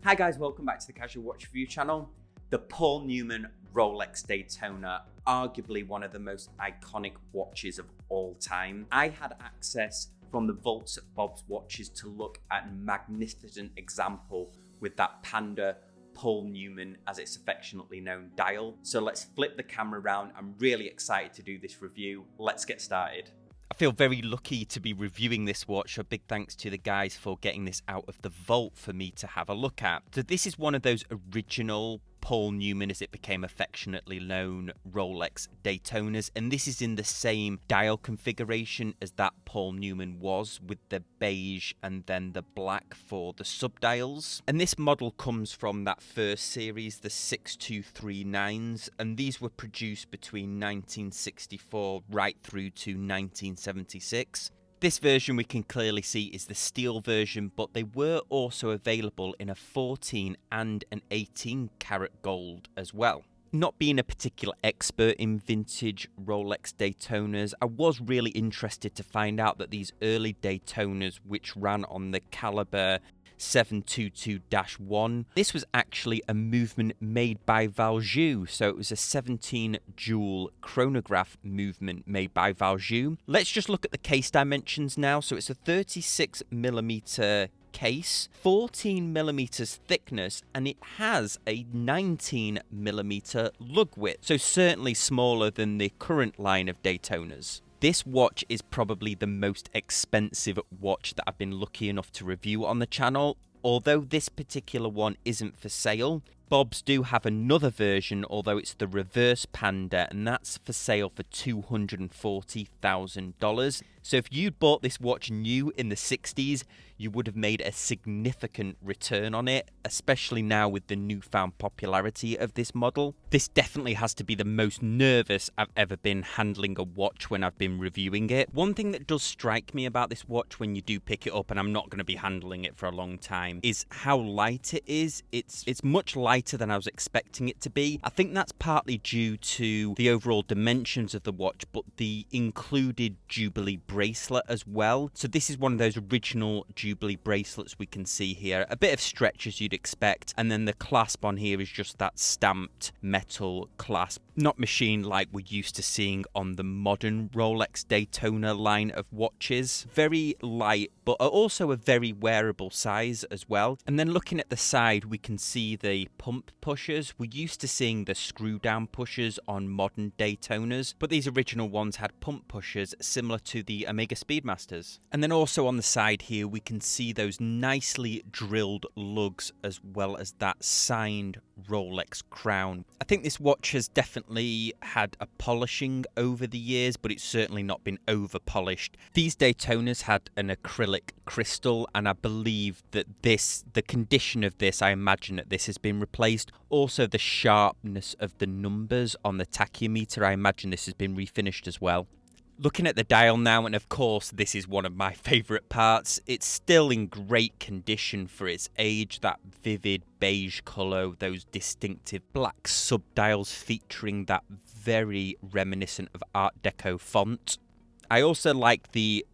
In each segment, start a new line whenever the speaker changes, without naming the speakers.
Hi guys, welcome back to the Casual Watch Review channel. The Paul Newman Rolex Daytona, arguably one of the most iconic watches of all time. I had access from the vaults at Bob's Watches to look at a magnificent example with that Panda Paul Newman, as it's affectionately known, dial. So let's flip the camera around. I'm really excited to do this review. Let's get started.
I feel very lucky to be reviewing this watch. A big thanks to the guys for getting this out of the vault for me to have a look at. So this is one of those original Paul Newman, as it became affectionately known, Rolex Daytonas, and this is in the same dial configuration as that Paul Newman was, with the beige and then the black for the subdials. And this model comes from that first series, the 6239s, and these were produced between 1964 right through to 1976. This version we can clearly see is the steel version, but they were also available in a 14 and an 18 karat gold as well. Not being a particular expert in vintage Rolex Daytonas, I was really interested to find out that these early Daytonas, which ran on the caliber 722-1. This was actually a movement made by Valjoux, so it was a 17 jewel chronograph movement made by Valjoux. Let's just look at the case dimensions now. So it's a 36mm case, 14mm thickness, and it has a 19mm lug width, so certainly smaller than the current line of Daytonas. This watch is probably the most expensive watch that I've been lucky enough to review on the channel. Although this particular one isn't for sale, Bob's do have another version, although it's the reverse Panda, and that's for sale for $240,000. So if you'd bought this watch new in the 60s, you would have made a significant return on it, especially now with the newfound popularity of this model. This definitely has to be the most nervous I've ever been handling a watch when I've been reviewing it. One thing that does strike me about this watch when you do pick it up, and I'm not going to be handling it for a long time, is how light it is. It's much lighter than I was expecting it to be. I think that's partly due to the overall dimensions of the watch, but the included Jubilee bracelet as well. So this is one of those original Jubilee bracelets we can see here. A bit of stretch as you'd expect, and then the clasp on here is just that stamped metal clasp, not machined like we're used to seeing on the modern Rolex Daytona line of watches. Very light, but also a very wearable size as well. And then looking at the side, we can see the pump pushers. We're used to seeing the screw down pushers on modern Daytonas, but these original ones had pump pushers similar to the Omega Speedmasters. And then also on the side here, we can see those nicely drilled lugs as well as that signed Rolex crown. I think this watch has definitely had a polishing over the years, but it's certainly not been over polished. These Daytonas had an acrylic crystal, and I believe that the condition of this, I imagine that this has been replaced. Also the sharpness of the numbers on the tachymeter, I imagine this has been refinished as well. Looking at the dial now, and of course this is one of my favourite parts, it's still in great condition for its age. That vivid beige colour, those distinctive black subdials featuring that very reminiscent of Art Deco font. I also like the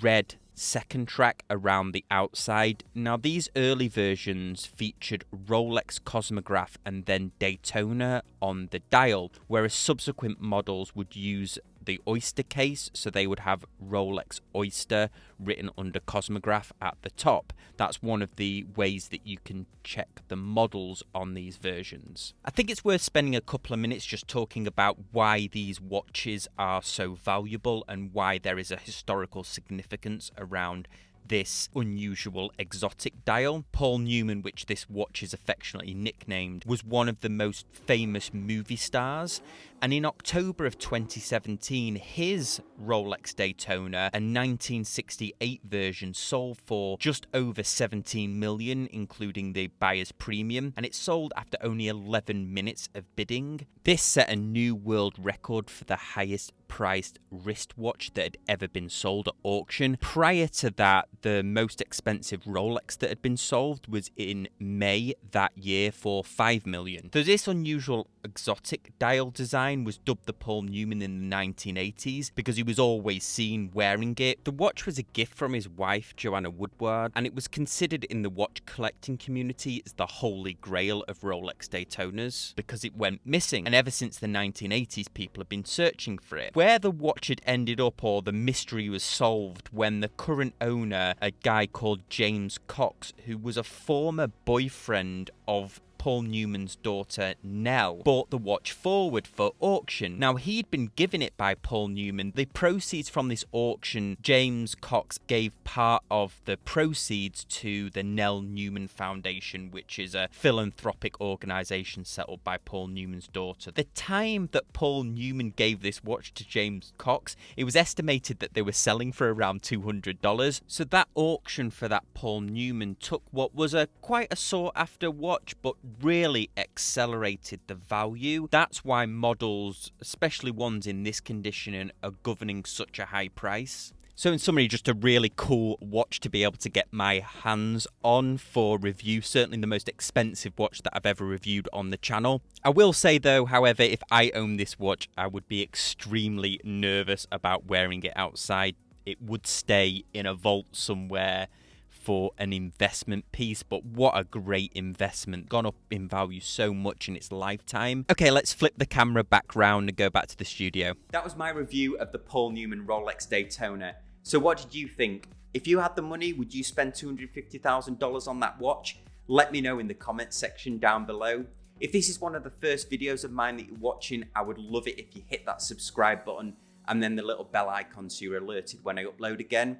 red second track around the outside. Now these early versions featured Rolex Cosmograph and then Daytona on the dial, whereas subsequent models would use the Oyster case, so they would have Rolex Oyster written under Cosmograph at the top. That's one of the ways that you can check the models on these versions. I think it's worth spending a couple of minutes just talking about why these watches are so valuable and why there is a historical significance around this unusual exotic dial. Paul Newman, which this watch is affectionately nicknamed, was one of the most famous movie stars, and in October of 2017 his Rolex Daytona, a 1968 version, sold for just over 17 million, including the buyer's premium, and it sold after only 11 minutes of bidding. This set a new world record for the highest priced wristwatch that had ever been sold at auction. Prior to that, the most expensive Rolex that had been sold was in May that year for 5 million. So this unusual exotic dial design design was dubbed the Paul Newman in the 1980s because he was always seen wearing it. The watch was a gift from his wife, Joanna Woodward, and it was considered in the watch collecting community as the holy grail of Rolex Daytonas because it went missing. And ever since the 1980s, people have been searching for it. Where the watch had ended up, or the mystery was solved, when the current owner, a guy called James Cox, who was a former boyfriend of Paul Newman's daughter, Nell, bought the watch forward for auction. Now, he'd been given it by Paul Newman. The proceeds from this auction, James Cox gave part of the proceeds to the Nell Newman Foundation, which is a philanthropic organisation set up by Paul Newman's daughter. The time that Paul Newman gave this watch to James Cox, it was estimated that they were selling for around $200. So that auction for that Paul Newman took what was quite a sought-after watch, but really accelerated the value. That's why models, especially ones in this condition, are governing such a high price. So in summary, just a really cool watch to be able to get my hands on for review. Certainly the most expensive watch that I've ever reviewed on the channel. I will say though, however, if I owned this watch, I would be extremely nervous about wearing it outside. It would stay in a vault somewhere for an investment piece, but what a great investment. Gone up in value so much in its lifetime. Okay, let's flip the camera back round and go back to the studio.
That was my review of the Paul Newman Rolex Daytona. So what did you think? If you had the money, would you spend $250,000 on that watch? Let me know in the comments section down below. If this is one of the first videos of mine that you're watching, I would love it if you hit that subscribe button and then the little bell icon so you're alerted when I upload again.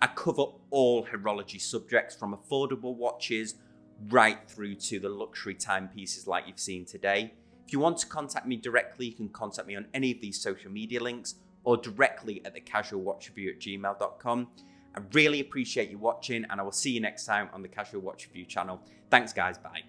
I cover all horology subjects from affordable watches right through to the luxury timepieces like you've seen today. If you want to contact me directly, you can contact me on any of these social media links or directly at thecasualwatchreviewer@gmail.com. I really appreciate you watching and I will see you next time on the Casual Watch Review channel. Thanks guys, bye.